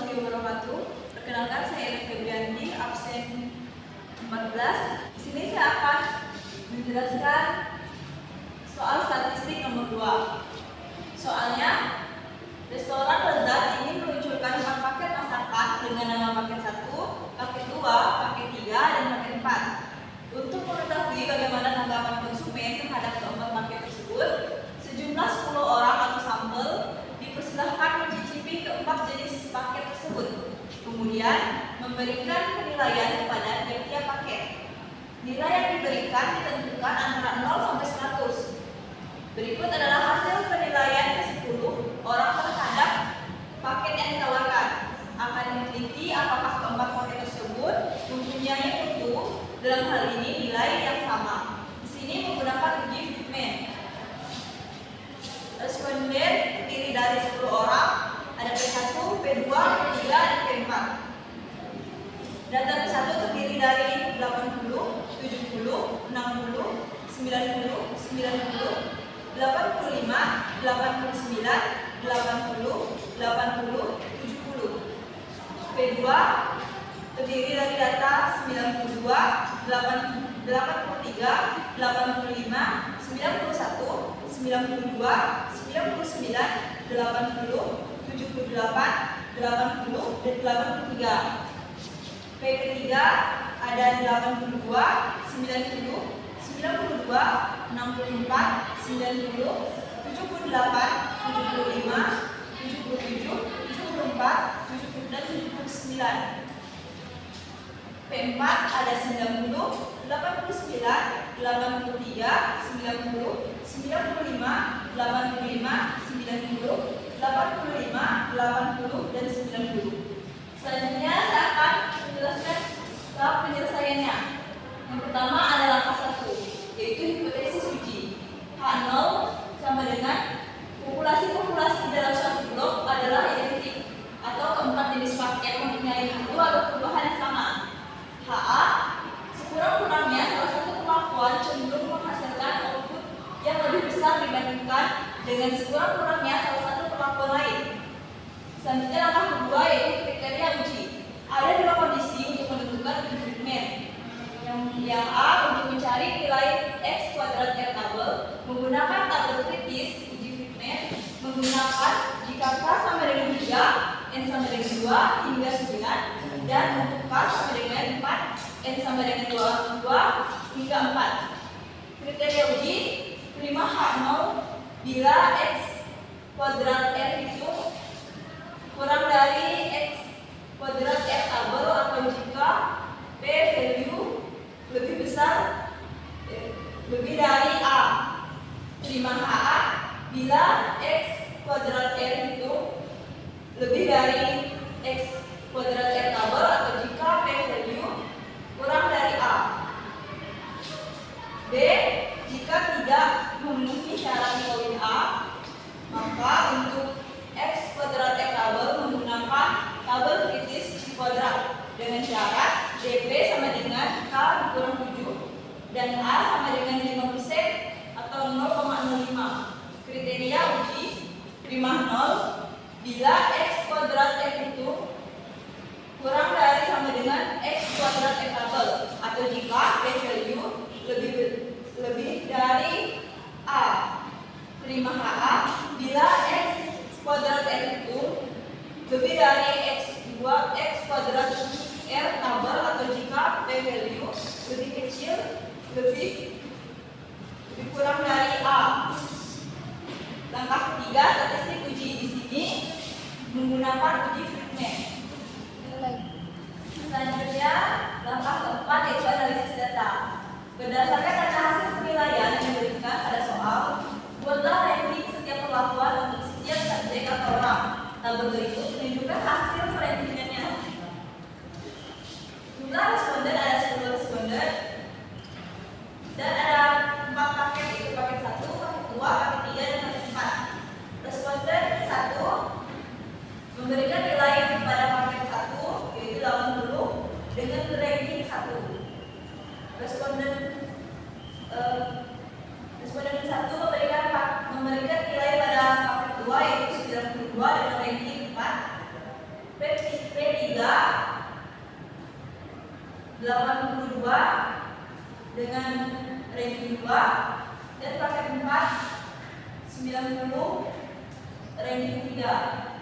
warahmatullahi wabarakatuh. Perkenalkan, saya Febrianti, absen 14. Di sini saya akan menjelaskan soal statistik nomor 2. Soalnya, restoran lezat ini meluncurkan 4 paket masakan dengan nama paket 1, paket 2, paket 3, dan paket 4. Untuk mengetahui bagaimana tanggapan konsumen terhadap keempat paket tersebut, sejumlah 10 orang atau sampel dipersilahkan mencicipi keempat jenis paket tersebut. Kemudian, memberikan penilaian kepada tiap-tiap paket. Nilai yang diberikan ditentukan antara 0 sampai 100. Berikut adalah hasil penilaian ke-10 orang terhadap paket yang ditawarkan. Akan diteliti apakah keempat paket tersebut mempunyai mutu, dalam hal ini nilai yang sama. Di sini menggunakan uji fitment. Responden terdiri dari 10 orang, ada P1, P2, P3, dan P4. Data P1 terdiri dari 80, 70, 60, 90, 90, 85, 89, 80, 80, 70. P2 terdiri dari data 92, 83, 85, 91, 92, 99, 80, 78, 80, dan 83. P ketiga ada 82, 90, 92, 64, 90, 78, 75, 77, 74, 70, dan 79. P4 ada 90, 89, 83, 90, 95, 85, 90, 85, 80, dan 90. Selanjutnya saya akan menjelaskan tahap penyelesaiannya. Yang pertama adalah langkah 1, yaitu hipotesis uji. H0 sama dengan populasi dalam suatu blok adalah identik atau keempat jenis paket mempunyai mutu atau perubahan yang sama. HA sekurang-kurangnya salah satu kemampuan cenderung menghasilkan output yang lebih besar dibandingkan dengan sekurang-kurangnya salah satu kemampuan lain. Selanjutnya langkah kedua yaitu kriteria uji. Ada 2 kondisi untuk menentukan uji fitment. Yang A untuk mencari nilai X kuadrat R tabel menggunakan tabel kritis uji fitment menggunakan jika K sama dengan 3, N sama dengan 2 hingga 9, dan untuk K sama dengan 4, N sama dengan 2 hingga 4. Kriteria uji, prima H0 bila X kuadrat R itu kurang dari X kuadrat R tabel atau jika P value lebih besar lebih dari A. Prima HA bila X kuadrat R itu lebih dari X kuadrat R tabel atau jika P value kurang dari A. B. Jika tidak memenuhi syarat di poin A, maka untuk X kuadrat R tabel menggunakan tabel kritis Q kuadrat dengan syarat DP sama dengan K kurang 7 dan A sama dengan 5% atau 0,05. Kriteria uji prima 0 bila X kuadrat R itu kurang dari sama dengan X kuadrat R tabel atau jika P value lebih dari A. Prima HA bila X kuadrat R itu lebih dari X kuadrat R tabel atau jika P value lebih kecil lebih kurang dari A. Langkah ketiga statistik uji di sini menggunakan uji fitment. Selanjutnya langkah keempat yaitu analisis data. Berdasarkan data hasil penilaian yang diberikan pada soal, buatlah ranking setiap perlakuan untuk setiap subjek atau orang. Tabel berikut menunjukkan hasil perankingannya. Jumlah responden ada 10 responden dan ada 4 paket, yaitu paket 1, paket 2, paket 3, dan paket 4. Responden 1 memberikan nilai kepada paket 1 yaitu 80 dengan ranking 1. Responden 1 memberikan nilai pada paket 2 yaitu 92 dengan ranking 4. P3 82 dengan ranking 2, dan paket 4 90 ranking 3.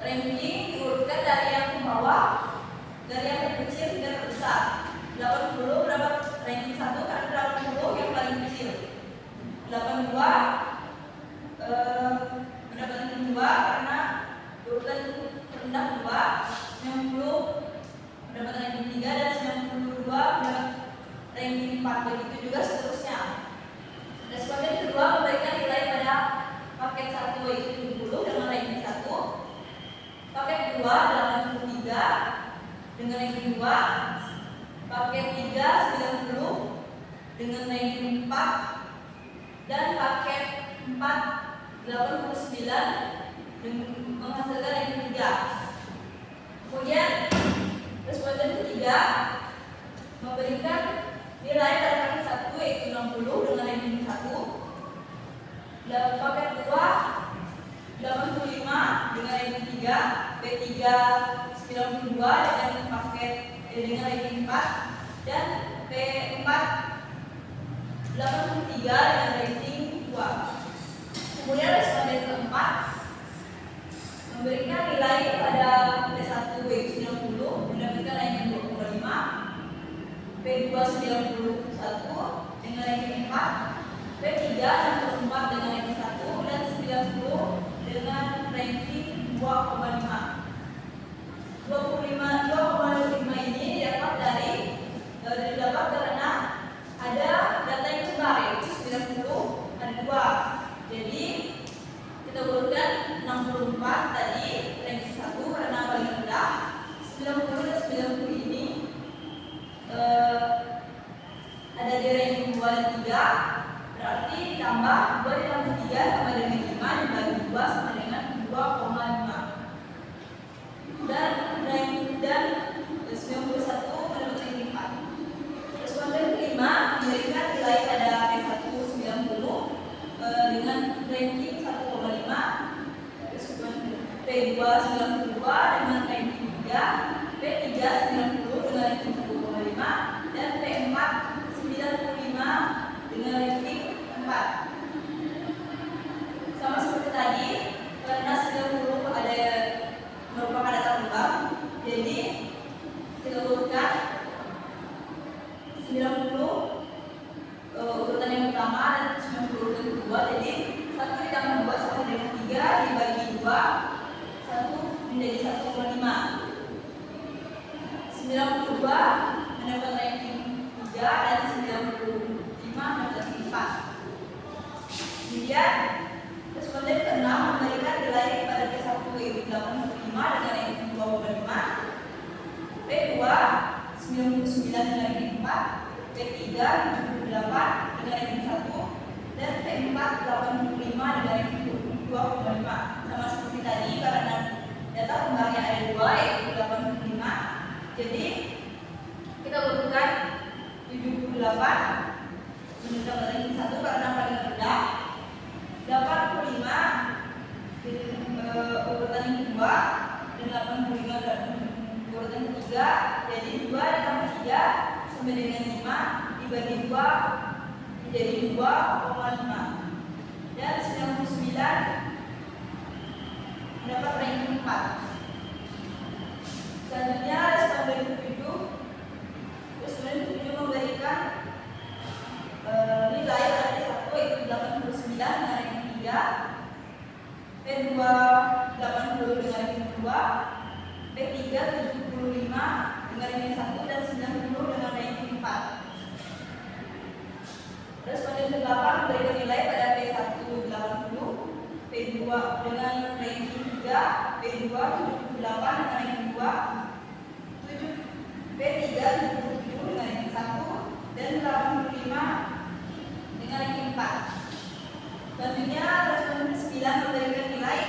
Ranking diurutkan dari yang ke bawah, dari yang terkecil hingga terbesar. 80 mendapat ranking 1 karena 80 yang paling kecil. 82 mendapat ranking 2 karena urutan terendah 2. 90 mendapat ranking 3 dan 92 mendapat ranking 4. Begitu juga seterusnya. Responden kedua memberikan nilai pada paket 1 yaitu 70 dengan ranking 1, paket 2 83 dengan ranking 2, paket 3 90 dengan ranking 4, dan paket 4 89 menghasilkan ranking 3. Kemudian responden ketiga memberikan nilai pada paket 1 yaitu 60 dengan ranking 1, paket 2 85 dengan ranking 3, P3 92 dengan paket dengan ranking 4, dan P4 83 dengan ranking 2. Kemudian responden keempat memberikan nilai pada P1 yaitu 90 mendapatkan ranking 25, P2 91 dengan ranking 4, P3 64 dengan ranking 1, dan 90 dengan ranking 2,5. 2,5 ini didapat karena ada data yang kembar yaitu 90 ada 2. Jadi kita urutkan 64 tadi ranking 1 karena paling rendah, 90 dan 90 ini ada di ranking 2 dan 3, berarti ditambah 2 ditambah 3 sama dengan 5 dibagi 2 sama dengan 2,5. Dan 91 mendapat ranking 4. Responden kelima memberikan nilai pada P1 90 dengan ranking 1,5, P2 92 dengan ranking 3, P3 90 dengan ranking 1,5, dan P4 95 dengan ranking 4. Sama seperti tadi, karena 90 ada merupakan data lengkap, jadi kita urutkan 90 urutan yang pertama dan 90 urutan kedua. Jadi 1 ditambah 2 sama dengan 3 dibagi 2, 1 menjadi 1,5. 92 mendapat ranking 3 dan 95 mendapat ranking 4. Kemudian responden ke-6 memberikan nilai pada P1 yaitu 85 dengan ranking 2,5, P2 99 dengan ranking 4, P3 78 dengan ranking 1, dan P4 85 dengan ranking 2,5. Sama seperti tadi karena data kembarnya ada 2 yaitu 85, jadi kita urutkan 78 mendapat ranking 1 karena paling rendah, 85 urutan yang kedua, dan 85 dan urutan ketiga. Jadi 2 ditambah 3 sampai dengan 5 dibagi 2 menjadi 2,5, dan 99 mendapat ranking 4. Selanjutnya responden ke-7 memberikan nilai pada P1 yaitu 89 dengan ranking 3, P2 80 dengan ranking 2, P3 75 dengan ranking 1, dan 90 dengan ranking 4. Responden ke-8 memberikan nilai pada P1 80, P2 dengan ranking 3, P2 78 dengan ranking 2, P3 77 dengan ranking 1, dan 85 dengan ranking 4. Selanjutnya responden ke-9 memberikan nilai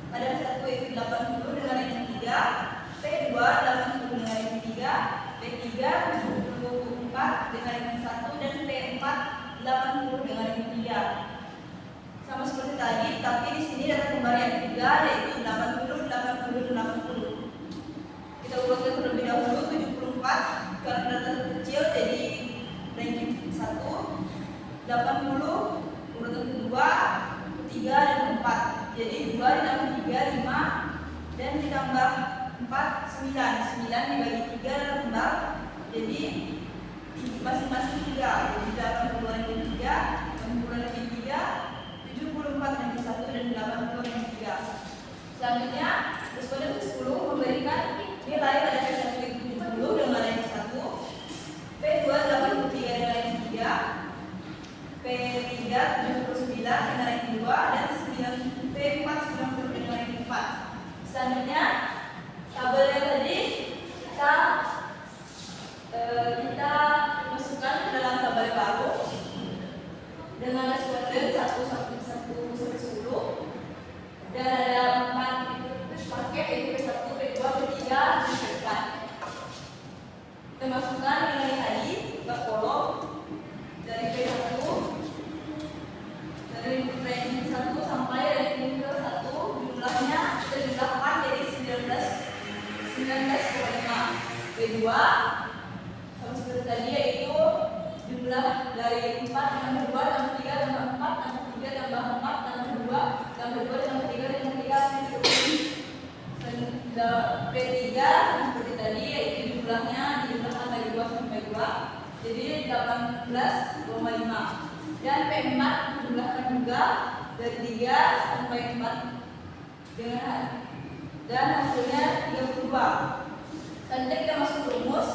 pada P1 yaitu 80 dengan ranking 3, P2 80 dengan ranking 3, P3 74 dengan ranking 1, dan P4 80 dengan ranking 3. Sama seperti tadi, tapi di sini data kembar yang ketiga yaitu 80, 80, dan 80. Kita urutkan terlebih dahulu 74 9 dibagi 3 dalam lembar, jadi masing-masing 3, jadi 80 lebih 3, 60 lebih 3, 74 lebih 1, dan 80 lebih 3. Selanjutnya, responden ke-10 memberikan nilai pada P1 itu 70 dengan nilai 1, P2 83 dengan nilai 3, P3 79 dengan nilai 2, dan P4 90 dengan nilai 4. Selanjutnya, tabelnya tadi kita masukkan ke dalam tabel baru dengan responden 1 sampai 10 dan ada 4 paket, yaitu P1, P2, P3, dan P4. Kita masukkan nilai tadi ke kolom dari P1 dari ranking 1 sampai ranking ke 1, jumlahnya kita jumlahkan jadi 19,5. P2 sama seperti tadi, yaitu jumlah dari 4 tambah 2 tambah 3 tambah 4 tambah 3 tambah 4 tambah 2 tambah 2 tambah 3 tambah 3. P3 seperti tadi, yaitu jumlahnya dijumlahkan dari 2 sampai 2 jadi 18,5. Dan P4 dijumlahkan juga dari 3 sampai 4 dengan dan hasilnya 32. Selanjutnya kita masuk ke rumus.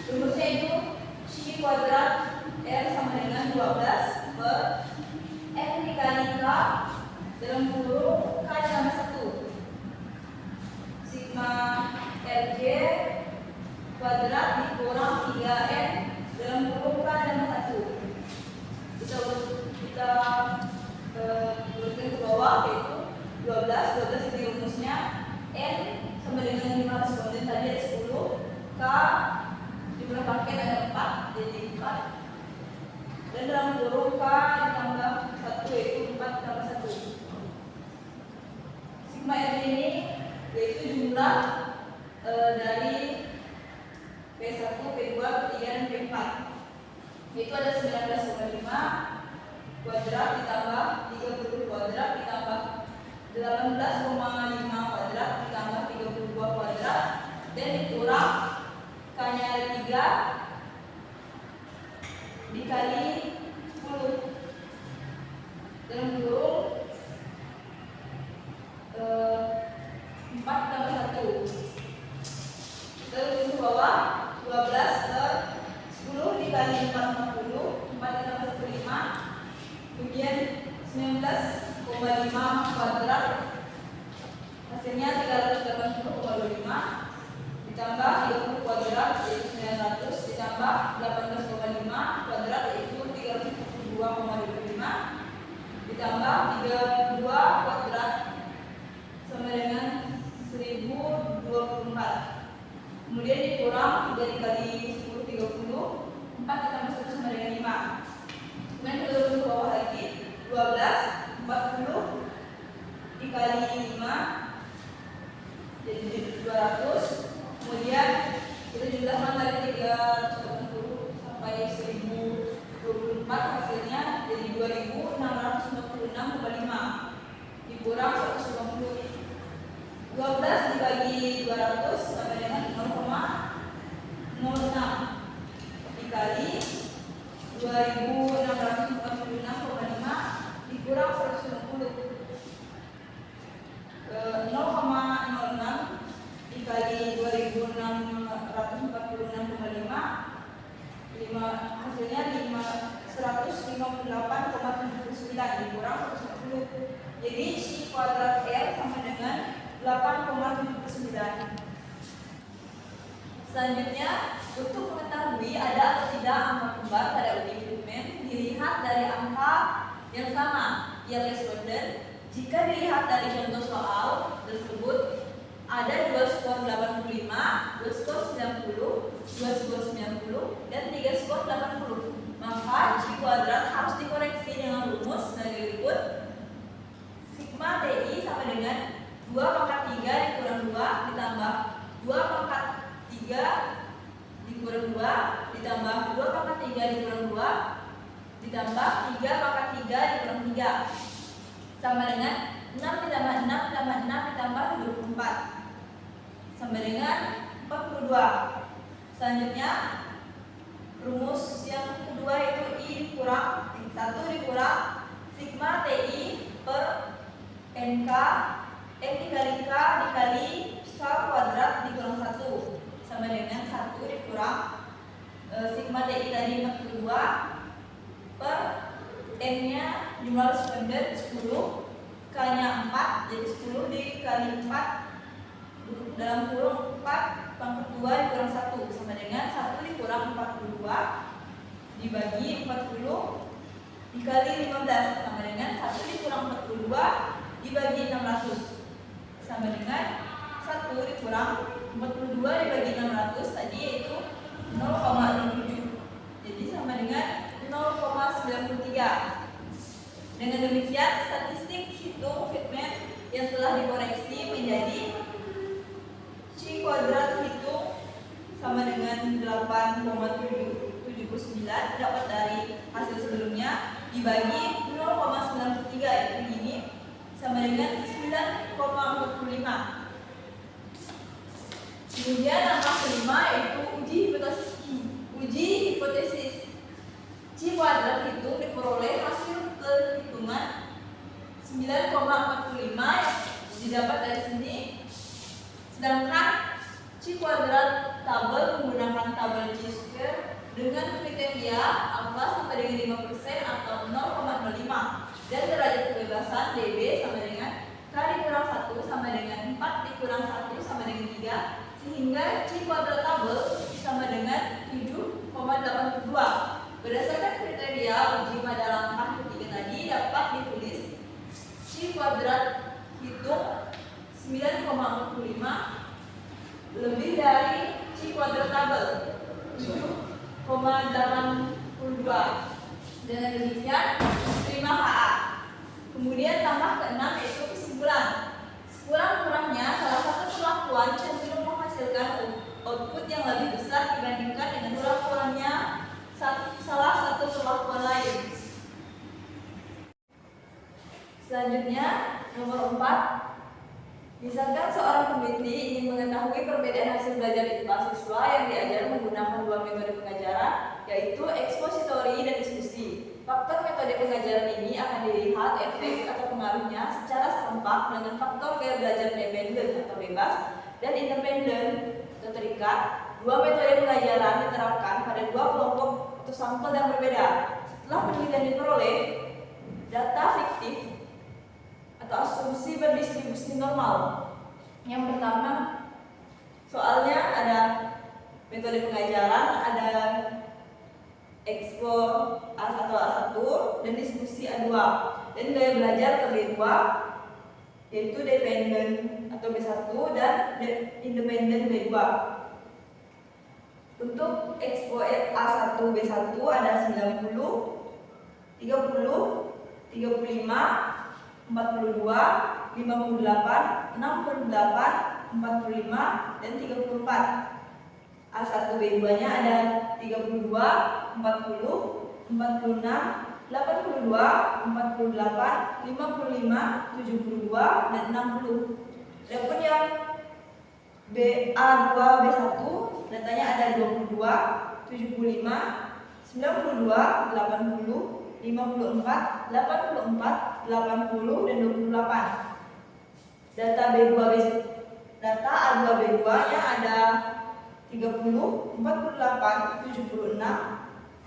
Rumusnya itu C kuadrat R sama dengan 12 per N dikali K dalam kurung K ditambah 1 sigma RJ kuadrat dikurang 3N dalam kurung K ditambah 1. Kita turunkan ke bawah, yaitu 12 di rumusnya N sama dengan 5 responden tadi ada 10, K jumlah paket ada 4 jadi 4, dan dalam kurung K ditambah 1 yaitu 4 ditambah 1. Sigma R ini yaitu jumlah dari P1, P2, P3, dan P4, yaitu ada 19,5 kuadrat ditambah 30 kuadrat ditambah 18,5 kuadrat ditambah 32 kuadrat dan dikurang K-nya ada 3 dikali 10 dalam kurung 4 tambah 1. Terus ke bawah 12 per 10 dikali 4 40, 4 ditambah 1 5, kemudian 19,5 kuadrat, hasilnya 380,25 ditambah 30 kuadrat yaitu 900 ditambah 18,5 kuadrat yaitu 372,25 ditambah 32 kuadrat sama dengan 1024. Kemudian dikurang 3 dikali 10 30, 4 ditambah 1 sama dengan 5. Kemudian kita turun ke bawah lagi 12 40 dikali 5 jadi 200. Kemudian kita jumlahkan dari 380 sampai 1024, hasilnya jadi 2656,5 dikurang 150. 12 dibagi 200 sama dengan 0,06 dikali 2646,5 dikurang 150. 0,06 dikali 2646,5 hasilnya 158,79 dikurang 150. Jadi C kuadrat R sama dengan 8,79. Selanjutnya, untuk mengetahui ada atau tidak angka kembar pada uji Friedman dilihat dari angka yang sama yang responden. Jika dilihat dari contoh soal tersebut ada 2 skor 85, 2 skor 90, 2 skor 90, dan 3 skor 80, maka C kuadrat harus dikoreksi dengan rumus sebagai berikut. Sigma TI sama dengan 2 pangkat 3 dikurang 2 ditambah 2 pangkat 3 dikurang 2 ditambah 2 pangkat 3 dikurang 2 ditambah 3 pangkat 3 dikurang 3 sama dengan 6 ditambah 6 ditambah 6 ditambah 24 Selanjutnya rumus yang kedua yaitu I dikurang 1 dikurang sigma TI per NK N dikali K dikali sal kuadrat dikurang 1 sama dengan 1 dikurang sigma TI tadi 42 per N nya jumlah responden 10, K nya 4, jadi 10 dikali 4 dalam kurung 4 pangkat 2 dikurang 1 sama dengan 1 dikurang 42 dibagi 40 dikali 15 sama dengan 1 dikurang 42 dibagi 600 sama dengan 1 dikurang 42 dibagi 600 tadi yaitu 0,07, jadi sama dengan 0,93. Dengan demikian statistik hitung fitment yang telah dikoreksi menjadi C kuadrat hitung sama dengan 8,779 dapat dari hasil sebelumnya dibagi 0,93 yaitu ini sama dengan 9,45. Kemudian langkah kelima yaitu uji hipotesis. C kuadrat hitung diperoleh hasil perhitungan 9,45 yang didapat dari sini. Sedangkan C kuadrat tabel menggunakan tabel Chi-square dengan kriteria alfa sampai dengan 5% atau 0,05 dan derajat kebebasan dB sama dengan K dikurang 1 sama dengan 4 dikurang 1 sama dengan 3 sehingga C kuadrat tabel sama dengan 7,82. Berdasarkan kriteria uji pada langkah ketiga tadi dapat ditulis C kuadrat hitung 9,45 lebih dari C kuadrat tabel 7,82. Dengan demikian terima HA. Kemudian tambah ke-6 yaitu kesimpulan. Sekurang-kurangnya salah satu perlakuan cenderung menghasilkan output yang lebih besar dibandingkan dengan kurang-kurangnya salah satu perlakuan lain. Selanjutnya nomor 4, misalkan seorang peneliti ingin mengetahui perbedaan hasil belajar mahasiswa yang diajar menggunakan dua metode pengajaran yaitu ekspositori dan diskusi. Faktor metode pengajaran ini akan dilihat efek atau pengaruhnya secara serempak dengan faktor gaya belajar dependen atau bebas dan independen atau terikat. Dua metode pengajaran diterapkan pada dua kelompok atau sampel yang berbeda. Setelah penelitian diperoleh data fiktif atau asumsi berdistribusi normal. Yang pertama, soalnya ada metode pengajaran, ada expo A1 A1 dan diskusi A2 dan gaya belajar atau B2 yaitu dependen atau B1 dan independen B2. Untuk expo A1 B1 ada 90, 30, 35, 42, 58, 58, 68, 45 dan 34. A1 B2 nya ada 32, 40, 46, 82, 48, 55, 72 dan 60. Adapun yang A2 B1 datanya ada 22, 75, 92, 80, 54, 84, 80 dan 28. Data A2 B2 nya ada 30, 48, 76,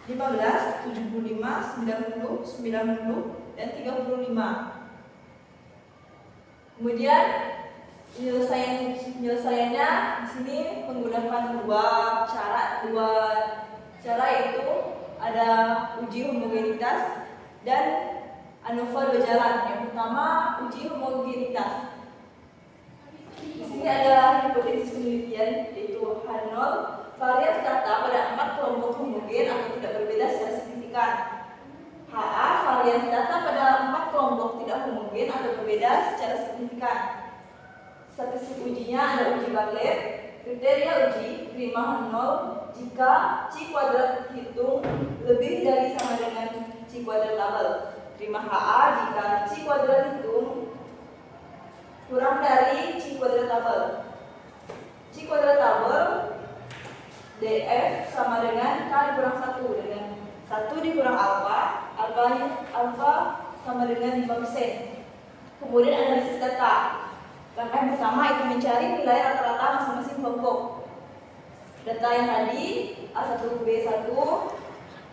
15, 75, 90, 90 dan 35. Kemudian penyelesaiannya di sini menggunakan dua cara yaitu ada uji homogenitas dan ANOVA 2 jalan. Yang pertama uji homogenitas. Di sini ada hipotesis penelitian yaitu H0 varians data pada 4 kelompok homogen atau tidak berbeda secara signifikan. HA varians data pada 4 kelompok tidak homogen atau berbeda secara signifikan. Statistik ujinya ada uji Bartlett. Kriteria uji terima H0 jika C kuadrat hitung lebih dari sama dengan C kuadrat tabel. Terima HA jika C kuadrat hitung kurang dari C kuadrat tabel. C kuadrat tabel DF sama dengan K dikurang 1 dengan 1 dikurang alfa, alfa sama dengan 5%. Kemudian analisis data. Langkah yang pertama itu mencari nilai rata-rata masing-masing kelompok. Data yang tadi A1, B1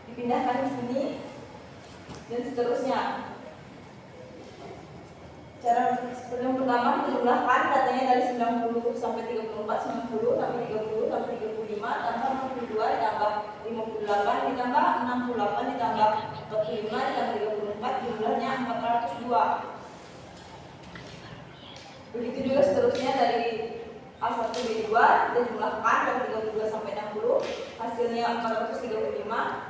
dipindahkan ke sini dan seterusnya. Cara yang pertama kita jumlahkan datanya dari 90 sampai 34, 90 sampai 30 sampai 35 tambah 62 ditambah 58 ditambah 68 ditambah 45 ditambah 34 jumlahnya 402. Begitu juga seterusnya dari A1 B2 kita jumlahkan dari 32 sampai 60 hasilnya 435.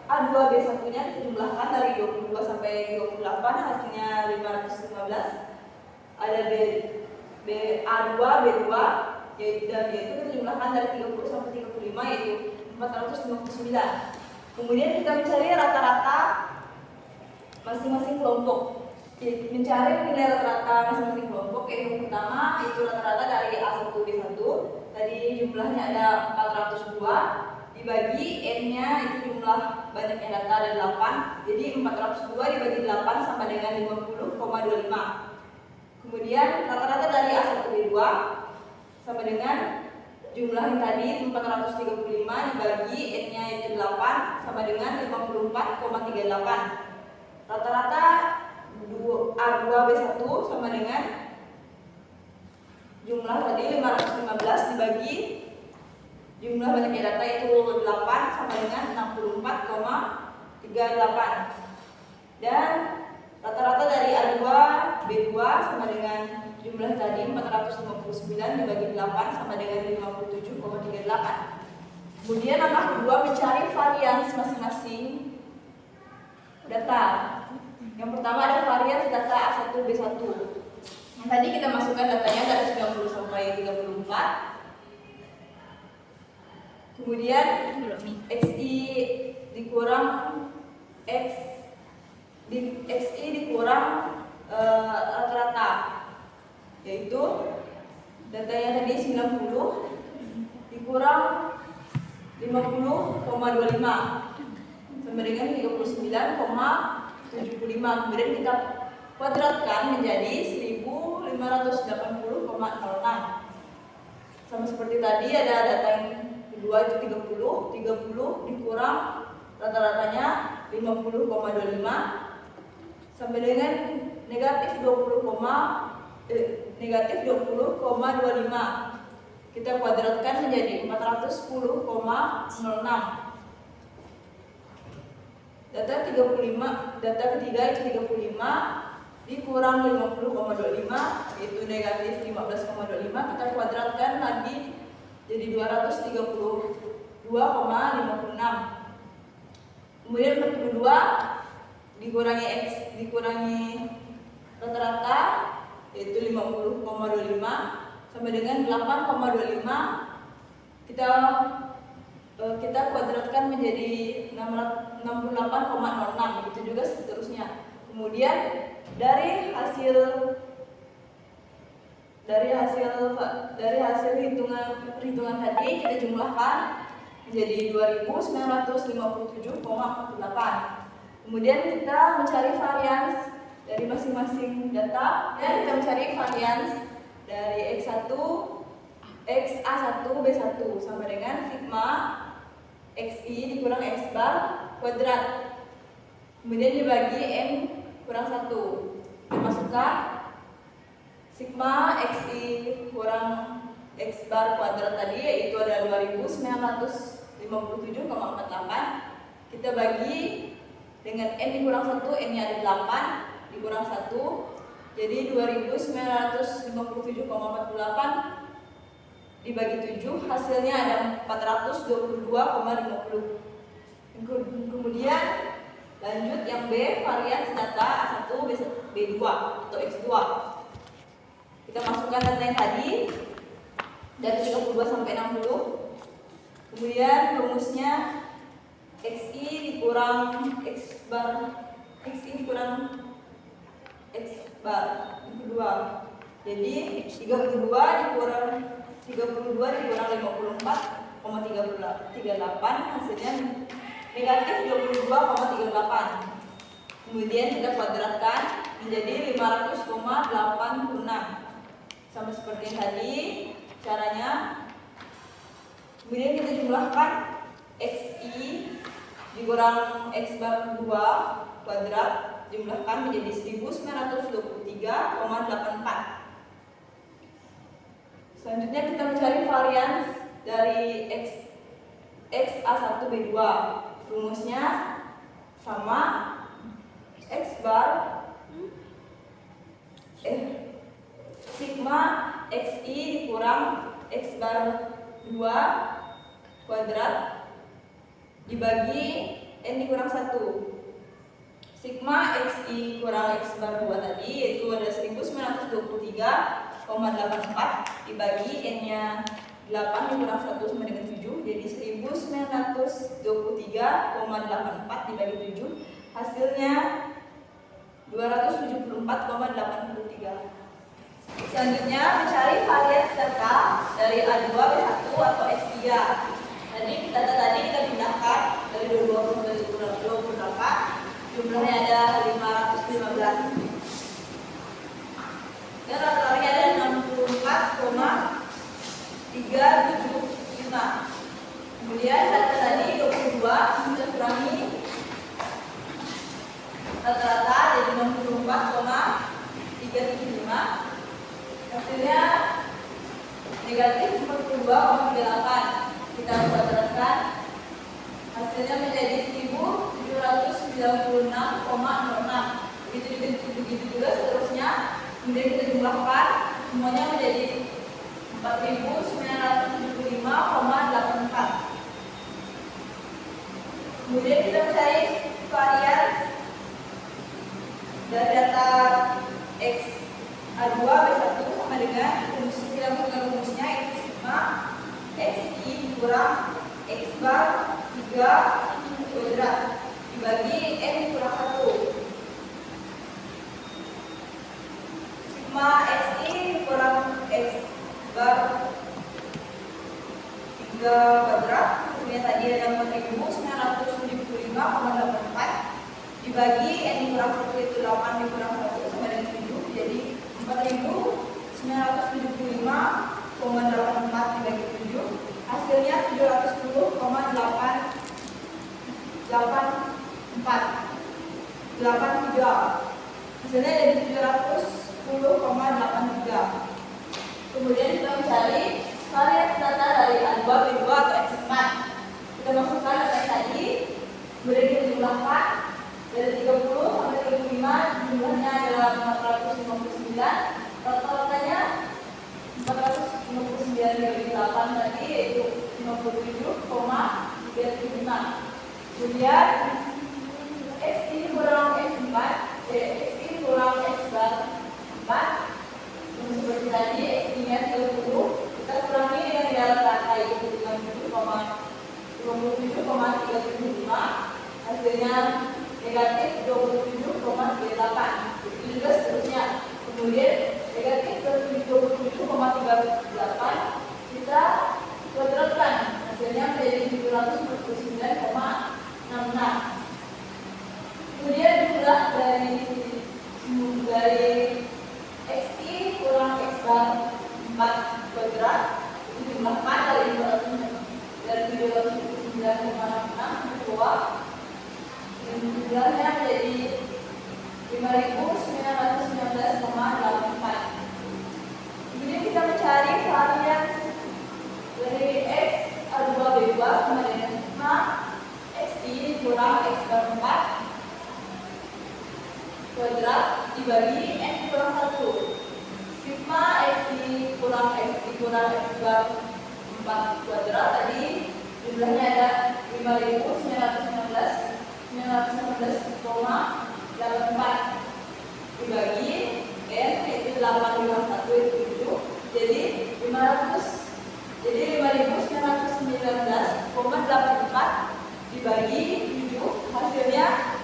A2 B1 nya dijumlahkan dari 22 sampai 28 hasilnya 515. Ada A2 B2 dan yaitu kita jumlahkan dari 30 sampai 35 yaitu 459. Kemudian kita mencari rata-rata masing-masing kelompok. Mencari nilai rata-rata masing-masing kelompok yang pertama itu rata-rata dari A1 B1 tadi jumlahnya ada 402 dibagi N-nya itu jumlah banyaknya data ada 8, jadi 402 dibagi 8 sama dengan 50,25. Kemudian rata-rata dari A1 B2 sama dengan jumlah yang tadi 435 dibagi N-nya itu 8 sama dengan 54,38. Rata-rata A2 B1 sama dengan jumlah tadi 515 dibagi jumlah banyaknya data itu 8 sama dengan 64,38. Dan rata-rata dari A2 B2 sama dengan jumlah tadi 459 dibagi 8 sama dengan 57,38. Kemudian langkah kedua mencari varians masing-masing data. Yang pertama ada varians data A1 B1. Yang tadi kita masukkan datanya dari 90 sampai 34. Kemudian XI dikurang XI dikurang rata-rata, yaitu datanya tadi 90 dikurang 50,25 sama dengan 39,75. Kemudian kita kuadratkan menjadi 1580,06. Sama seperti tadi ada data yang kedua itu 30 dikurang rata-ratanya 50,25 sampai dengan negatif 20,25. Kita kuadratkan menjadi 410,06. Data ketiga itu 35 dikurang 50,25 yaitu negatif 15,25. Kita kuadratkan lagi jadi 232,56. Kemudian 42 dikurangi rata-rata yaitu 50,25 sama dengan 8,25. Kita kuadratkan menjadi 68,06. Begitu juga seterusnya. Kemudian dari hasil perhitungan tadi kita jumlahkan menjadi 2957,48. Kemudian kita mencari varians dari masing-masing data dan kita mencari varians dari X1 XA1 B1 sama dengan sigma XI dikurang X bar kuadrat. Kemudian dibagi N kurang 1. Kita masukkan sigma XI kurang X bar kuadrat tadi yaitu ada 2957,48. Kita bagi dengan N dikurang 1, N nya ada 8 dikurang 1 jadi 2957,48 dibagi 7 hasilnya ada 422,50. Kemudian lanjut yang B, varians data A1 B2 atau X2. Kita masukkan data yang tadi dari 32 sampai 60. Kemudian rumusnya XI dikurang X bar yang kedua. Jadi 32 dikurang 54 hasilnya negatif 22,38. Kemudian kita kuadratkan menjadi 500,86. Sama seperti yang tadi caranya. Kemudian kita jumlahkan XI dikurang X bar 2 kuadrat, jumlahkan menjadi 1923,84. Selanjutnya kita mencari varians dari XA1B2. Rumusnya sama, X bar sigma XI dikurang X bar 2 kuadrat dibagi N dikurang 1. Sigma XI kurang X bar 2 tadi yaitu ada 1923,84 dibagi N-nya 8 dikurang 1 sama dengan 7, jadi 1923,84 dibagi 7, hasilnya 274,83. Selanjutnya mencari varians data dari A2, B1 atau X3. Data tadi kita pindahkan dari 20 ke 28, jumlahnya ada 515. Dan rata-ratanya ada 64,375. Kemudian data tadi 22 kita kurangi rata-rata jadi 64,375. Hasilnya negatif 42,38. Kita kuadratkan, hasilnya menjadi 1796,06. Begitu juga seterusnya. Kemudian kita jumlahkan semuanya menjadi 4975,84. Kemudian kita mencari varians dari data X A2 B1 sama dengan rumus, kita menggunakan rumusnya itu sigma XI kurang X bar 3 kuadrat dibagi N kurang 1. Sigma XI kurang X bar 3 kuadrat hasilnya tadi ada 4975,84 dibagi N kurang 1 itu 8 dikurang 1 sama dengan 7, jadi 4975,84 dibagi 7, hasilnya 710,83. Hasilnya jadi 710,83. Kemudian kita mencari varians data dari A2, B2 atau X4. Kita masukkan data tadi, kemudian kita jumlahkan dari 30 sampai 35, jumlahnya adalah 459. Rata-ratanya 459 dibagi 8 tadi yaitu 57,376. Kemudian X ini kurang X4, X ini kurang X bar 4. Seperti tadi X-nya 30, kita kurangi dengan dalam kata yaitu 57,375, hasilnya negatif 27,38. Itu juga seterusnya. Kemudian negatif 27,38 kita kuadratkan, hasilnya menjadi 749,66. Kemudian jumlah dari XI kurang X bar 4 kuadrat itu jumlahkan dari 749,66 keluar dan jumlahnya menjadi 5.919,84. Kemudian kita mencari varians dari X A2 B2 sama dengan sigma XI kurang X bar 4 kuadrat dibagi N kurang 1. Sigma XI kurang XI kurang X bar 4 kuadrat tadi jumlahnya ada 5.919,84 dibagi N yaitu 8 kurang 1 itu 7, jadi 5.919,84 dibagi 7, hasilnya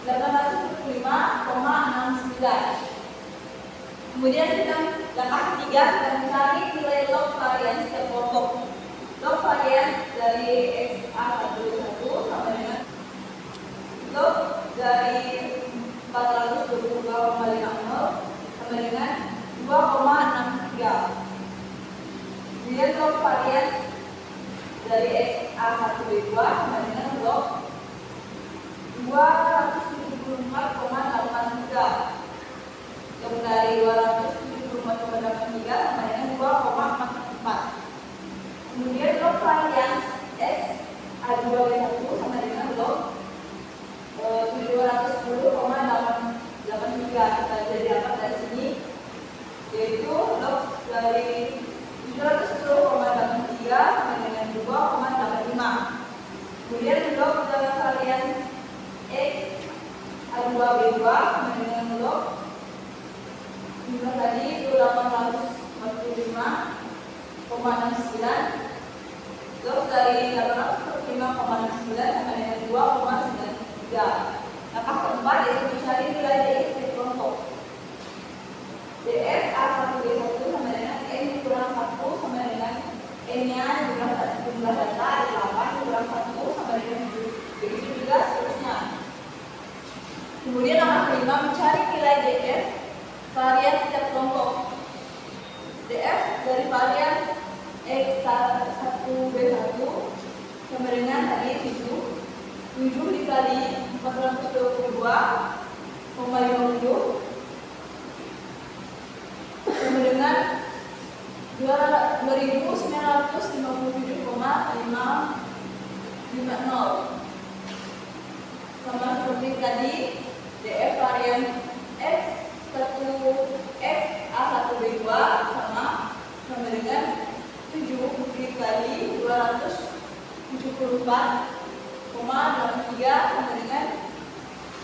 875,69. Kemudian kita langkah ketiga kita mencari nilai log varians setiap kelompok. Log varians X A121 sama dengan log dari 422,50 sama dengan 2,63. Kemudian log varian dari X A1B2 sama dengan log 274,83. Log dari 274,83 sama dengan 2,44. Kemudian log varian X A2B1 sama dengan log 710,83. Kita jadi dapat dari sini, yaitu log dari 710,83 sama dengan 2,85. Kemudian log dari varian X A2B2 sama dengan log jumlah tadi itu 845,69. Log dari 845,69 sama dengan 2,93. Langkah keempat yaitu mencari nilai DF di kelompok. DF A1B1 sama dengan N kurang 1 sama dengan N-nya jumlah data ada 8 kurang 1 sama dengan 7. Begitu juga seterusnya. Kemudian langkah kelima mencari nilai DF varian setiap kelompok. DF dari varian X1B1 sama dengan tadi 7 dikali 422,50 sama dengan 2957,550. Sama seperti tadi, DF varian A1B2 sama dengan 7 dikali 274,83 sama dengan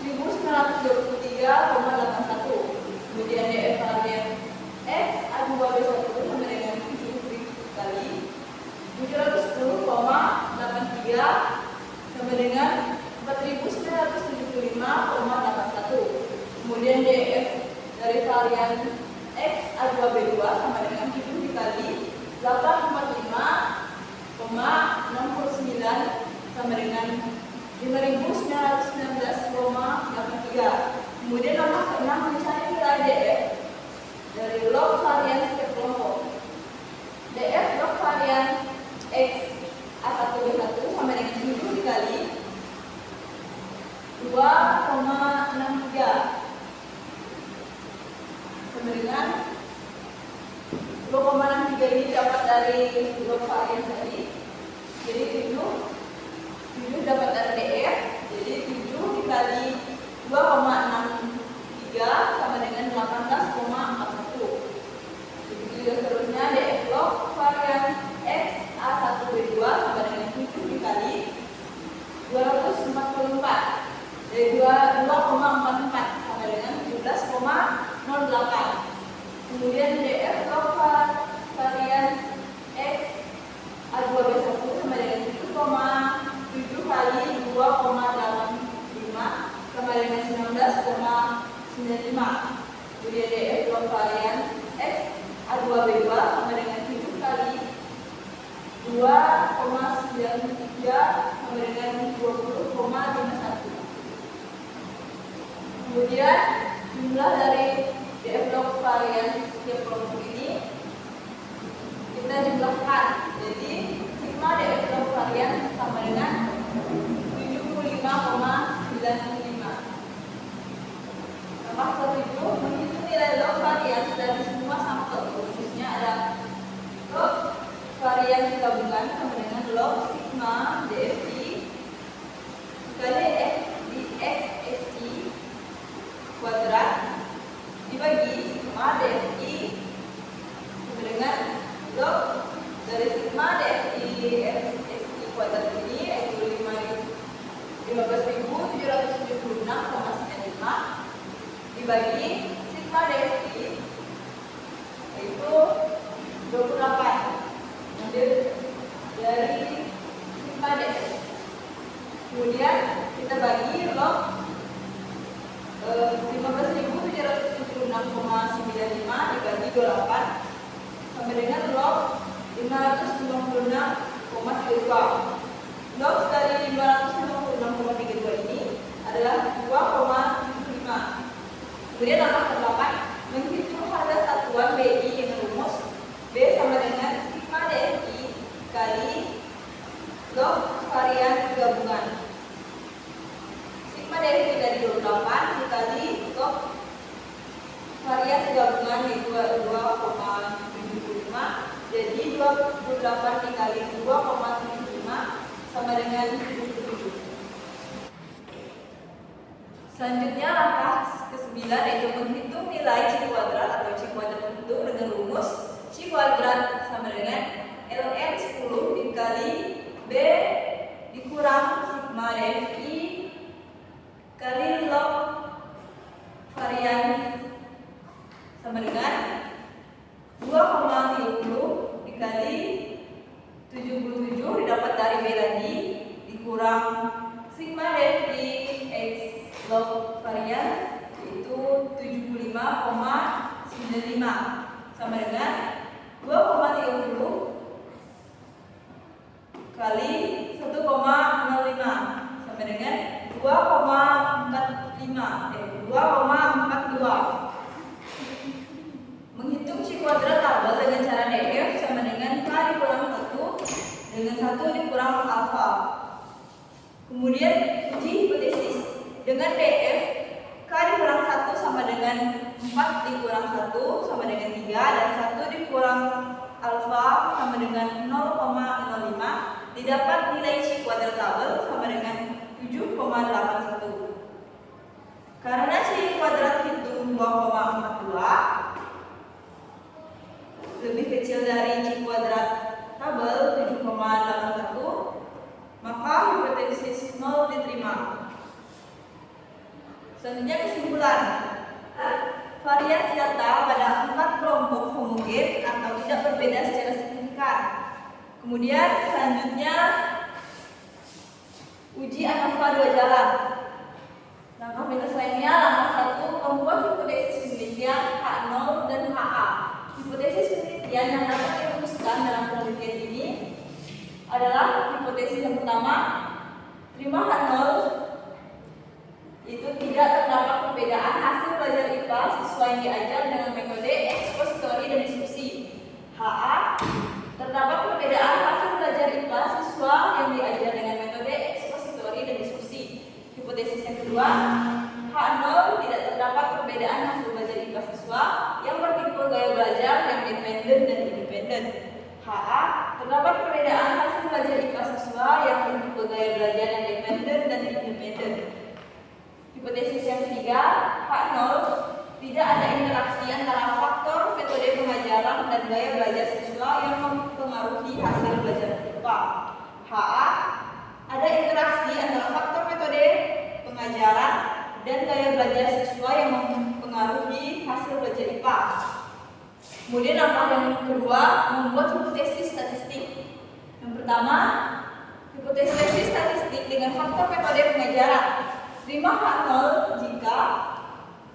1923,81. Kemudian DF varian X A2B1 sama dengan 7 dikali 710,83 sama dengan 4975,81. Kemudian DF dari varian X A2B2 sama dengan 7 dikali 845,69 sama dengan 5919,83. Kemudian langkah ke-6 mencari nilai DF dari log varian setiap kelompok. DF log varian X A1B1 sama dengan 7 dikali 2,63 sama dengan 2,63 ini dapat dari log varian tadi. Jadi 7 dapat dari DF. Jadi 7 dikali 2,63 sama dengan 18,41. Begitu juga seterusnya DF log varian X A1B2 sama dengan 7 dikali 244. Dari 2,44 sama dengan 17,08. Kemudian DF log varian X A2B1 sama dengan 7,7 kali 2,85 sama dengan 19,95. Kemudian DF log varian X A2B2 sama dengan 7 kali 2,93 sama dengan 20,51. Kemudian jumlah dari DF log varian setiap kelompok ini kita jumlahkan. Jadi sigma DF log varian sama dengan 75,95. Langkah ke-7 menghitung nilai log varian dari semua sampel, khususnya ada log varian gabungan sama dengan log sigma DFI dikali XXI kuadrat dibagi sigma DFI sama dengan log dari sigma DFI XXI kuadrat ini yaitu 15.776,95 dibagi sigma DFI yaitu 28. Ambil dari sigma DFI. Kemudian kita bagi log 15.776,95 dibagi 28 sama dengan log 596,32. adalah 2,75. Kemudian langkah ke-8, menghitung harga satuan BI dengan rumus B sama dengan sigma DFI kali log varian gabungan. Sigma DFI dari 28 dikali log varian gabungan yaitu 2,75, jadi 28 dikali 2,75 sama dengan 77. Selanjutnya langkah ke-9 yaitu menghitung nilai C kuadrat atau C kuadrat itu dengan rumus C kuadrat sama dengan ln 10 dikali B dikurang sigma DFI kali log varian sama dengan 2,30 dikali 77 didapat dari B tadi dikurang sigma DFI X log varian yaitu 75,95 sama dengan 2,30 kali 1,05 sama dengan 2,42. Menghitung C kuadrat tabel dengan cara DF sama dengan K dikurang 1 dengan 1 dikurang alfa. Kemudian uji hipotesis dengan DF K dikurang 1 sama dengan 4 dikurang 1 sama dengan 3 dan 1 dikurang alfa sama dengan 0,05 didapat nilai C kuadrat tabel sama dengan 7,81. Karena C kuadrat hitung 2,42 lebih kecil dari C kuadrat tabel 7,81, maka hipotesis 0 diterima. Selanjutnya kesimpulan. Variasi data pada 4 kelompok homogen atau tidak berbeda secara signifikan. Kemudian selanjutnya uji ANOVA 2 jalan. Langkah penyelesaiannya, langkah 1 membuat hipotesis penelitian H0 dan HA. Hipotesis penelitian yang dapat dirumuskan dalam penelitian ini adalah hipotesis yang pertama, terima H0 itu tidak terdapat perbedaan hasil belajar IPA siswa yang diajar dengan metode ekspositori dan diskusi. HA, terdapat perbedaan hasil belajar IPA siswa yang diajar dengan metode ekspositori dan diskusi. Hipotesis yang kedua, H0 tidak terdapat perbedaan hasil belajar IPA siswa yang bertipe gaya belajar yang dependen dan independen. HA, terdapat perbedaan hasil belajar IPA siswa yang bertipe gaya belajar yang dependen dan independen. Hipotesis yang ketiga, H0 tidak ada interaksi antara faktor metode pengajaran dan gaya belajar siswa yang mempengaruhi hasil belajar IPA. HA, ada interaksi antara faktor metode pengajaran dan gaya belajar siswa yang mempengaruhi hasil belajar IPA. Kemudian langkah yang kedua, membuat hipotesis statistik. Yang pertama, hipotesis statistik dengan faktor metode pengajaran. Terima H0 jika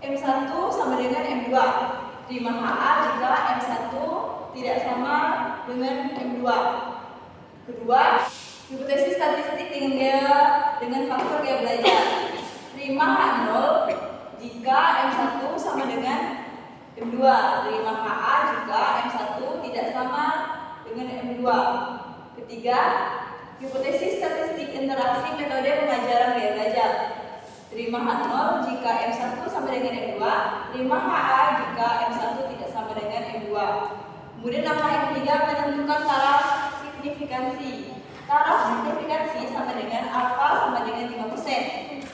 M1 sama dengan M2. Terima HA jika M1 tidak sama dengan M2. Kedua, hipotesis statistik dengan faktor gaya belajar. Terima H0 jika M1 sama dengan M2. Terima HA jika M1 tidak sama dengan M2. Ketiga, hipotesis statistik interaksi metode pengajaran gaya belajar. Terima H0 jika M1 sama dengan M2. Terima HA jika M1 tidak sama dengan M2. Kemudian langkah yang ketiga, menentukan taraf signifikansi. Taraf signifikansi sama dengan alfa sama dengan 5%.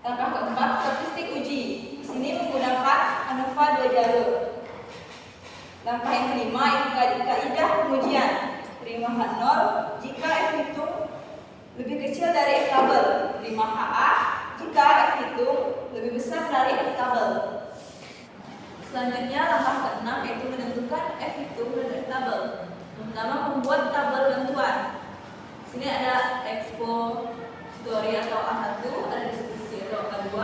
Langkah keempat, statistik uji. Di sini menggunakan ANOVA 2 jalur. Langkah yang kelima, kaidah pengujian. Terima H0 jika F hitung lebih kecil dari F tabel. Terima HA jika F hitung lebih besar dari F tabel. Selanjutnya langkah ke-6 yaitu menentukan F hitung dan F tabel. Yang pertama, membuat tabel bantuan. Di sini ada ekspositori atau A1, ada diskusi atau A2.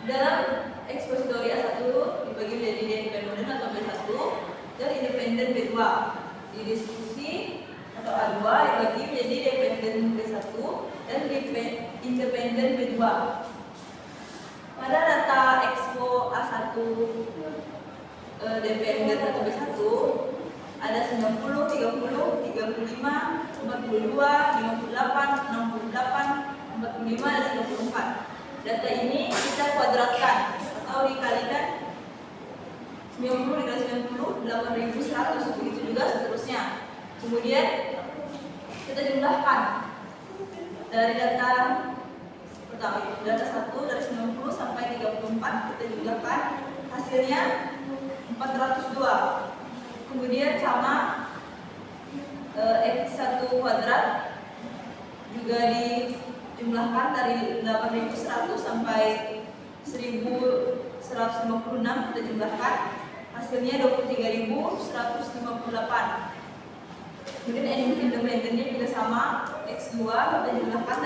Dalam ekspositori A1 dibagi menjadi independen atau B1 dan independen B2. Di diskusi atau A2 dibagi menjadi dependen B1 dan independen B2. Pada data expo A1 dependen atau B1 ada 90, 30, 35, 42, 58, 68, 45, dan 34. Data ini kita kuadratkan atau dikalikan 90 dikali 90, 8.100, begitu juga seterusnya. Kemudian kita jumlahkan dari data pertama, data 1 dari 90 sampai 34 kita jumlahkan, hasilnya 402. Kemudian sama X1 kuadrat juga dijumlahkan dari 8.100 sampai 1.156 kita jumlahkan, hasilnya 23.158. Kemudian independennya juga sama, X2 kita jumlahkan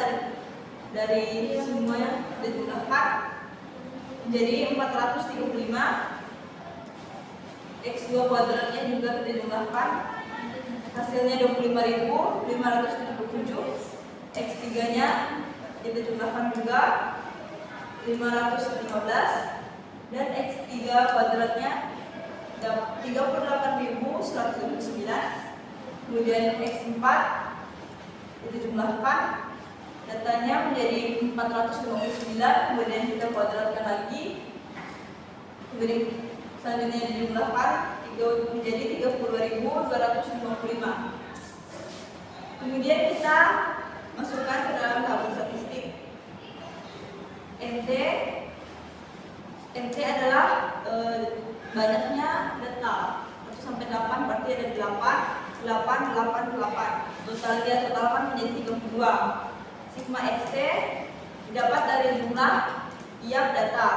dari semuanya kita jumlahkan menjadi 435. X2 kuadratnya juga kita jumlahkan, hasilnya 25.577. X3 nya kita jumlahkan juga 515, dan X3 kuadratnya 38.129. Kemudian X4 kita jumlahkan, datanya menjadi 459, kemudian kita kuadratkan lagi, kemudian selanjutnya dijumlahkan menjadi 32.255. Kemudian kita masukkan ke dalam tabel statistik. NT adalah banyaknya data 1 sampai 8, berarti ada 8, 8, 8, 8. Totalkan menjadi 32. Sigma XT didapat dari jumlah tiap data,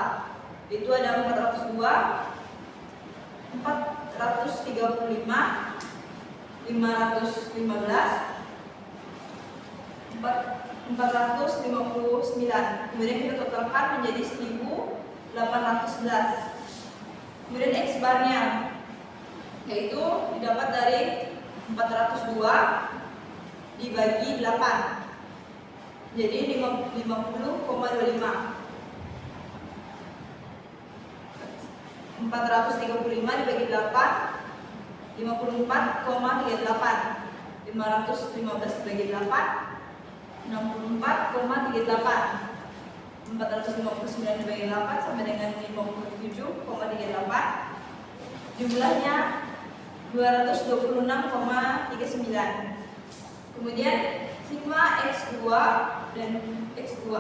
itu ada 402, 435, 515, 459. Kemudian kita totalkan menjadi 1.811. Kemudian X barnya yaitu didapat dari 402 dibagi 8, jadi 50,25. 435 dibagi 8, 54,38. 515 dibagi 8, 64,38. 459 dibagi 8 sama dengan 57,38. Jumlahnya 226,39. Kemudian sigma X2 dan X2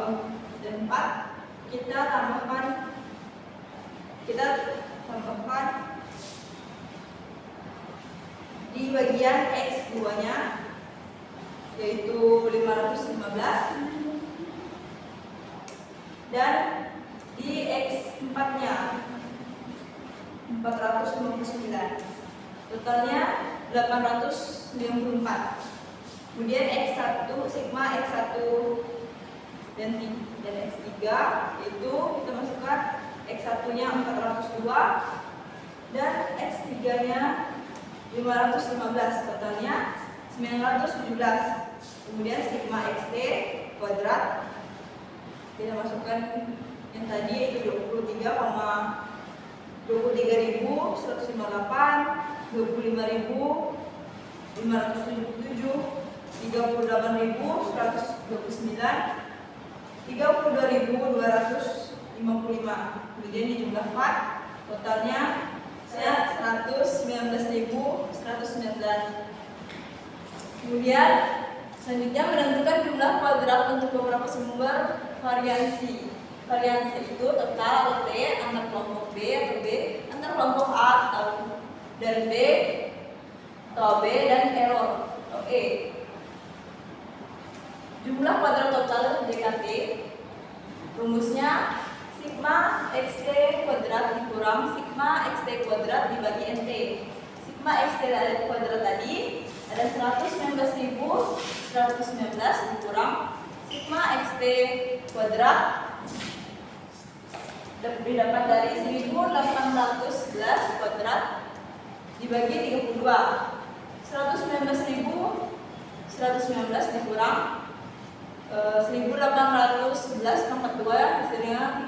dan 4 kita tambahkan di bagian X2 nya, yaitu 515, dan di X4 nya 459. Totalnya 894. Kemudian X1, sigma X1 dan X3 itu kita masukkan X1 nya 402 dan X3 nya 515, totalnya 917. Kemudian sigma XT kuadrat kita masukkan yang tadi itu 23.158, 25.577, 38.129, 32.255. Kemudian dijumlahkan, totalnya 119.119. Kemudian selanjutnya menentukan jumlah kuadrat untuk beberapa sumber variansi. Variansi itu total atau T antar kelompok B atau B antar kelompok A atau dan B atau B dan error atau E. Jumlah kuadrat total DKT rumusnya sigma XT kuadrat dikurang sigma XT kuadrat dibagi NT. Sigma XT kuadrat tadi ada 119.119 dikurang sigma XT kuadrat didapat dari 1.811 kuadrat dibagi 32. 119.119 dikurang 1811 pangkat 2 hasilnya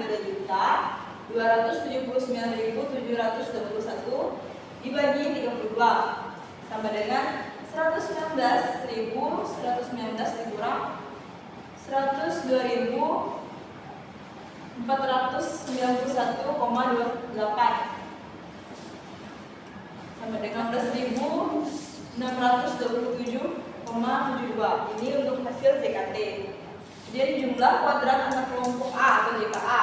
3.279.721 dibagi 32 sama dengan 119.119 dikurang 102.491,28 sama dengan 16.627,72. Ini untuk hasil JKT. Kemudian jumlah kuadrat anak kelompok A atau JKA.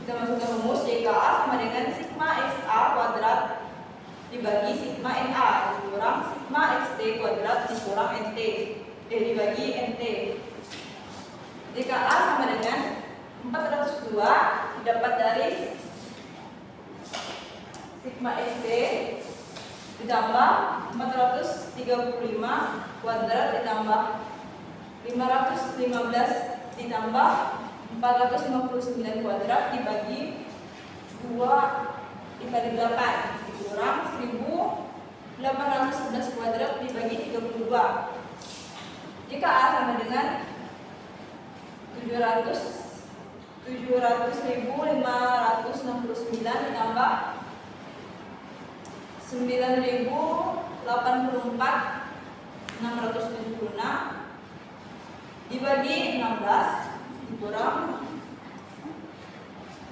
Kita masukkan rumus JKA sama dengan sigma XA kuadrat dibagi sigma NA dikurang sigma XT kuadrat dikurang NT dibagi NT. JKA sama dengan 402 didapat dari sigma XT ditambah 435 kuadrat ditambah 515 ditambah 459 kuadrat dibagi 2 dibagi 8 dikurang 1811 kuadrat dibagi 32. Jika A sama dengan 700.569 ditambah 9.084.676 dibagi 16 dikurang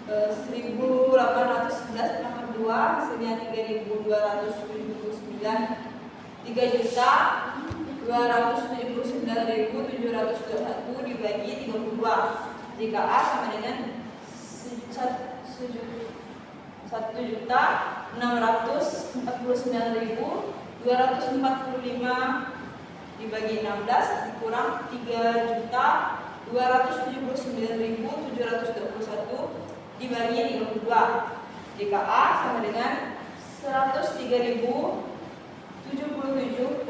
1.811 tambah 2 hasilnya 3.279 3.279.721 dibagi 32. Jika A sama dengan 1.649.245 dibagi 16 dikurang 3.279.721 dibagi 32. Jika A sama dengan 103.077,81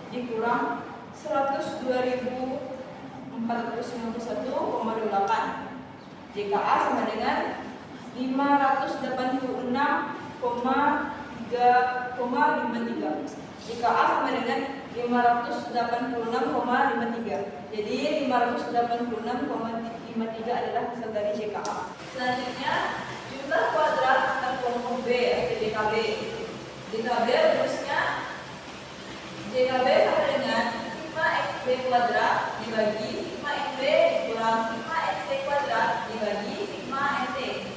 dikurang 102.491,28. Jika A sama dengan 586,53. Jika A sama dengan 586,53. Jadi 586,53 adalah hasil dari JKA. Selanjutnya jumlah kuadrat antar kelompok B atau JKB. JKB rumusnya JKB sama dengan sigma XB kuadrat dibagi sigma XB dikurang sigma XC kuadrat dibagi sigma NT.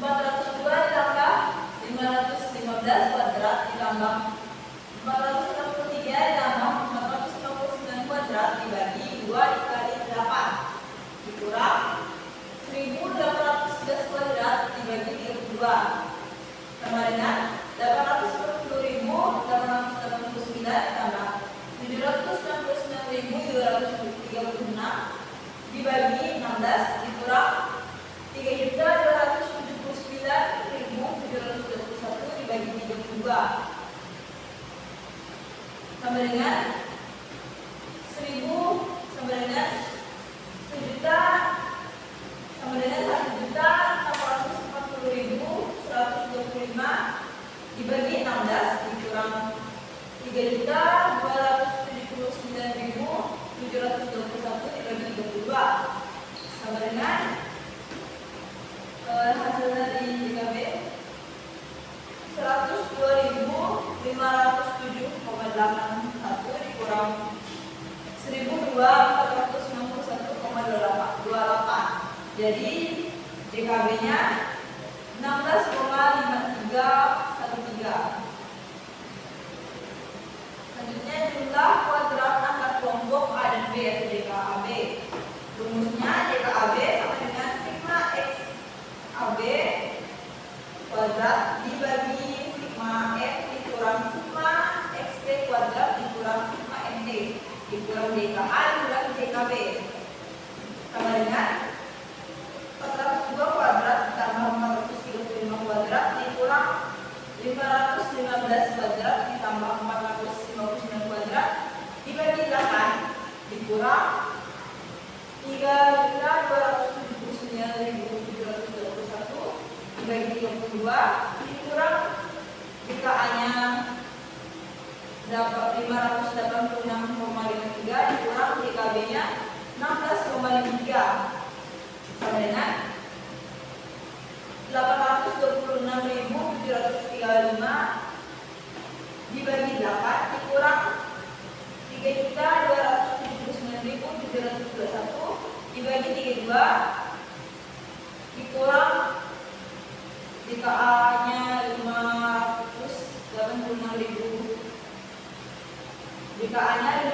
402 ditambah 515 kuadrat ditambah 463 ditambah 459 kuadrat dibagi 2 dikali 8 dikurang 1811 kuadrat dibagi 32 sama dengan 810.889 ditambah 769.236 dibagi 16 dikurang 3.279.721 dibagi 32 sama dengan 1.000 sama dengan 1.000 sama dengan 1.640.125 dibagi 16 dikurang 3.279.721 dibagi 32 sama dengan hasil dari JKB 102.507,81 dikurang 1.491,28. Jadi JKB nya 16,5313. Selanjutnya jumlah kuadrat antar kelompok A dan B atau JKAB. Rumusnya JKAB sama dengan sigma X AB kuadrat dibagi sigma F dikurang sigma XT kuadrat dikurang sigma NT dikurang JKA dikurang JKB sama dengan 402 kuadrat ditambah 435 kuadrat dikurang 515 kuadrat ditambah 459 kuadrat dibagi 8 dikurang 3.279.721 dibagi 32 dikurang JKA nya 8 586,53 dikurang DKB-nya 16,53 sama dengan 826.735 dibagi 8 dikurang 3.279.721 dibagi 32 dikurang DKA-nya 586.000 DKA-nya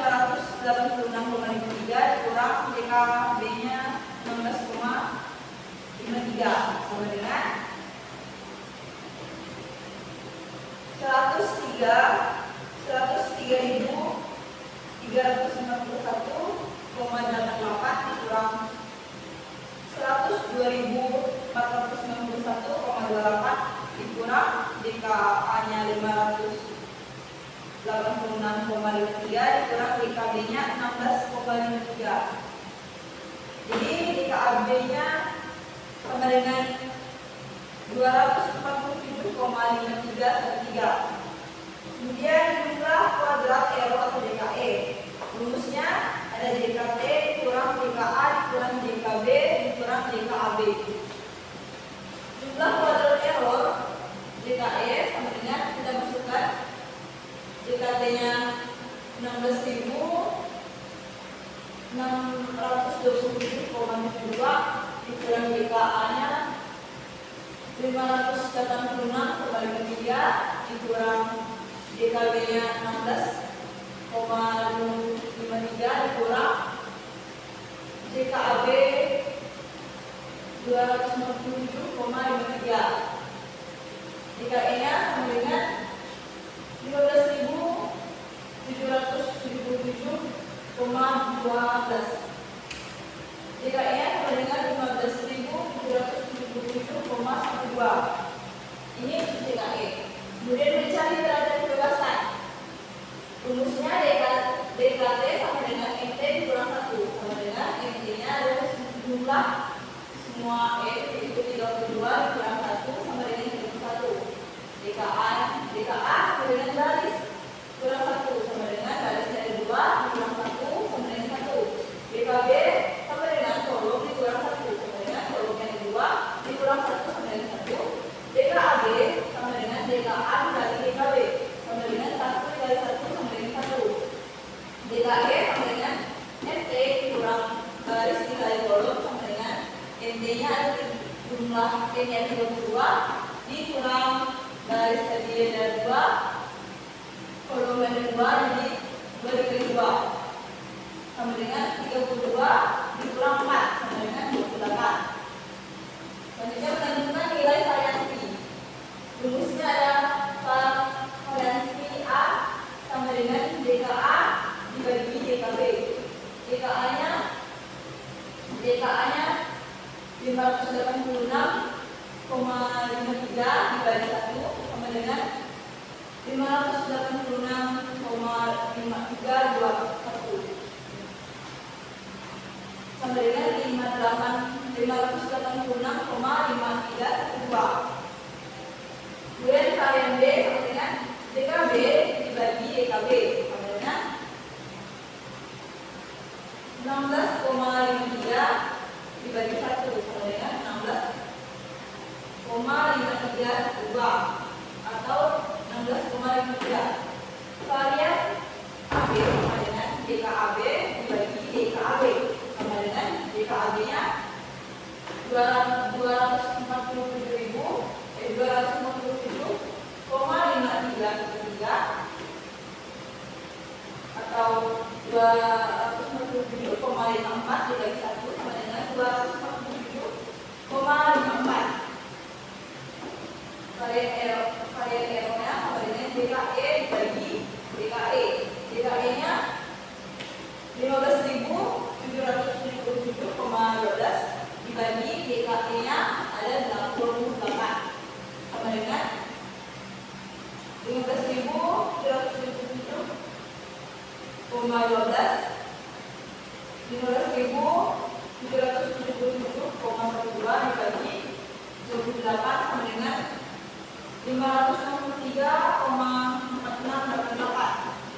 586,53 dikurang DKB-nya 16,53 sama dengan 103.351,88 dikurang 102.491,28 dikurang DKA-nya 586,53 dikurang DKB-nya 16,53. Jadi DKB-nya sama dengan 247,5313. Kemudian jumlah kuadrat error atau DKE. Rumusnya ada DKT dikurang DKA dikurang DKB dikurang DKAB. Jumlah kuadrat error DKE sama dengan kita masukkan DKT-nya 16.627,72 dikurang DKA-nya 586,53 dikurang DKB-nya 16,53 dikurang DKAB 257,53. DKE-nya sama dengan 15.777,12. DKE-nya sama dengan 15.777,12. Ini DKE. Kemudian mencari derajat kebebasan. Rumusnya DKT sama dengan NT dikurang 1 sama dengan NT-nya adalah jumlah semua itu 32 dikurang 1 sama dengan 1. DKA sama dengan garis kurang 1 sama dengan garis dari 2 dikurang 1 sama dengan 1. DKB sama dengan kolom dikurang 1 sama dengan kolom yang kedua dikurang 1 sama dengan 1. DKAB sama dengan DKA dikali DKB sama dengan 1 dikali 1 sama dengan 1. DKE sama dengan NT dikurang garis dikali kolom sama dengan NT-nya ada jumlah N-nya 32 dikurang garis tadi ada 2 kolom yang kedua jadi 2 dikali 2 sama dengan 32 dikurang 4 sama dengan 28. Selanjutnya menentukan nilai variansi. Rumusnya ada variansi A sama dengan DKA dibagi DKB. DKA-nya 586,53 dibagi 1 sama dengan 586,5321 sama dengan 586,5312. Kemudian varian B sama dengan DKB dibagi DKB sama dengan 16,53 dibagi 1 sama dengan 16,5312 atau 16,53. Varian AB sama dengan DKAB dibagi DKAB sama dengan DKAB-nya 257,53 atau 257,54 dibagi 1 sama dengan 247,54. Varian errornya sama dengan DKE dibagi DKE. DKE-nya 15.777,12 dibagi DKE-nya ada 68 sama dengan 15.777,12 15.777,12 dibagi 28 sama dengan 563,4688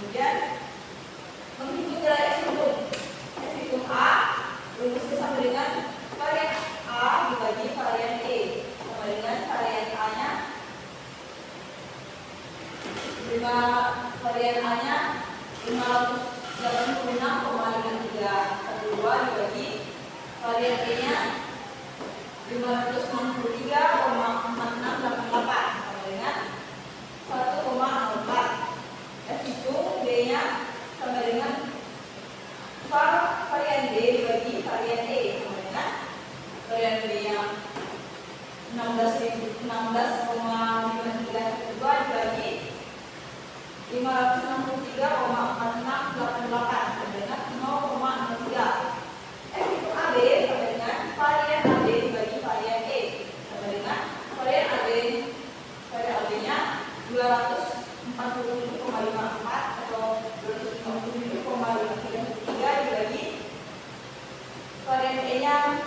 Rumusnya sama dengan varian A dibagi varian E, sama dengan varian A-nya 586,53 dibagi varian E-nya 563,4688 sama dengan 1,04. F hitung B-nya sama dengan varian B dibagi varian E sama dengan varian B-nya 16,5312 dibagi 563,4688 sama dengan 0,03. F hitung AB sama dengan varian AB dibagi varian E sama dengan varian AB-nya 247,54 atau 257,53 dibagi varian E-nya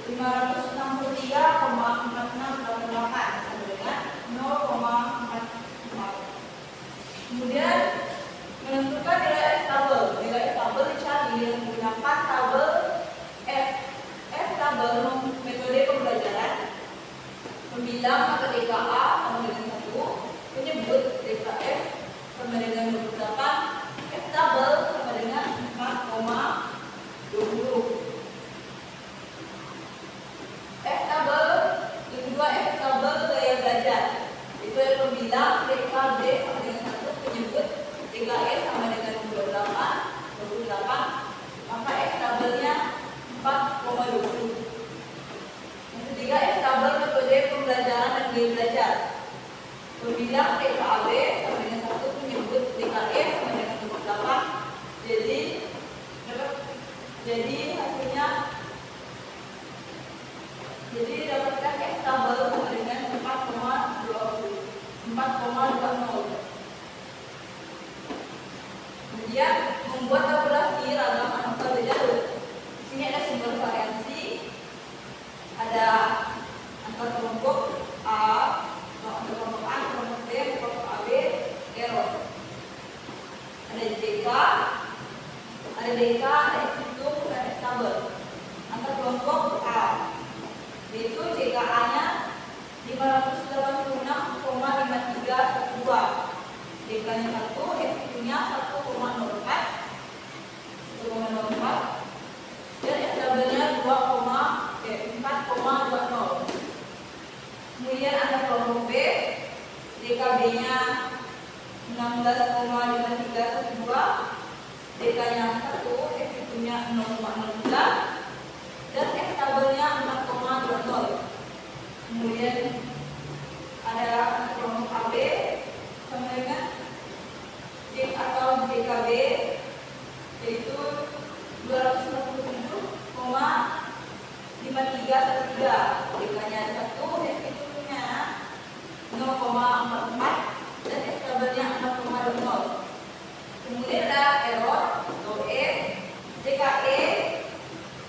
563,4688 sama dengan 0,44. Kemudian menentukan nilai F tabel. Nilai F tabel dicari dengan menggunakan tabel F tabel metode pembelajaran. Membilang maka DKA sama dengan 1, menyebut DKF sama dengan 28, F tabel sama dengan 4,20. F tabel, yang kedua F tabel gaya belajar. Itu yang membilang DKB sama dengan 1, menyebut DKE sama dengan 28, maka F tabelnya 4,20. Yang ketiga F tabel metode pembelajaran dan gaya belajar. Membilang DKAB sama dengan 1, menyebut DKE sama dengan 28. Jadi dapatkan F tabel sama dengan 4,20. Kemudian membuat tabulasi ragam angka berjalur. Di sini ada sumber variansi, ada angka kelompok A, angka kelompok A, kelompok B, kelompok AB, error. Ada JK, ada DK, ada F hitung, dan F tabel. Angka kelompok A, yaitu JKA-nya 586,5312. DK-nya 1, F hitungnya 1,04, dan F tabelnya 4,20. Kemudian ada kelompok B, DKB-nya 16,5312, DK-nya 1, F hitungnya 0,03, dan F tabelnya 4,20. Kemudian ada kelompok AB sama dengan DKB, yaitu 247,5313. DK-nya 1, F hitungnya 0,44, dan F tabelnya 4,20. Kemudian ada error atau E, DKE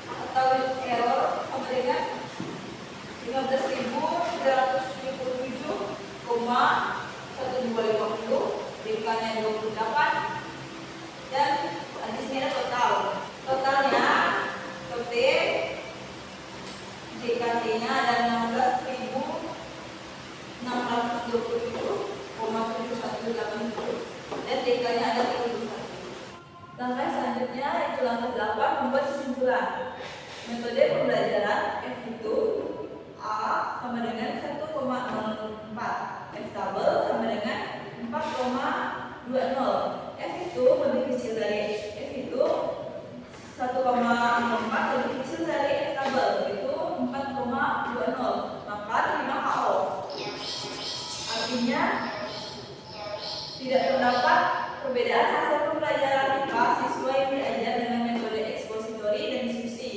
atau error sama dengan 15.377,1250, DK-nya 28, dan di sini ada totalnya T, JKT-nya ada 16.627,7180, dan DK-nya ada 31. Langkah selanjutnya yaitu langkah 8, membuat kesimpulan. Metode pembelajaran F itu A sama dengan 1,04, F tabel sama dengan 4,20. F itu lebih kecil dari F itu 1,04 lebih kecil dari F tabel, itu 4,20. Maka terima HO. Artinya tidak terdapat perbedaan hasil pembelajaran IPA siswa yang diajar dengan metode ekspositori dan diskusi.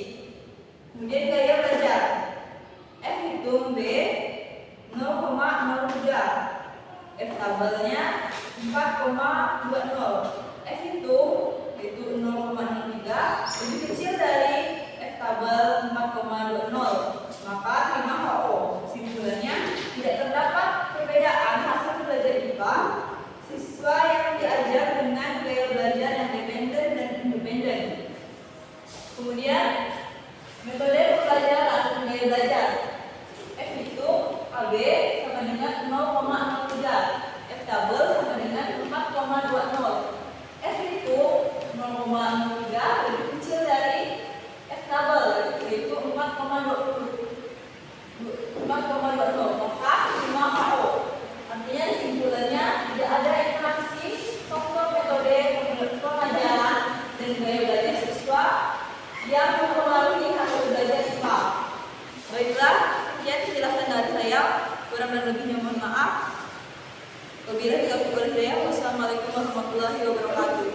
Kemudian gaya belajar. F hitung B 0,03, F tabelnya 4,20. F hitung itu 0,03 lebih kecil dari F tabel 4,20, maka terima HO. Kesimpulannya tidak terdapat perbedaan hasil belajar IPA siswa yang diajar dengan gaya belajar yang dependen dan independen. 5,20 maka 5 KO. Artinya kesimpulannya tidak ada interaksi faktor metode pengajaran dan gaya belajar siswa yang mempengaruhi hasil belajar siswa. Baiklah, sekian penjelasan dari saya. Kurang dan lebihnya mohon maaf. Wabillahi taufiq wal hidayah. Wassalamualaikum warahmatullahi wabarakatuh.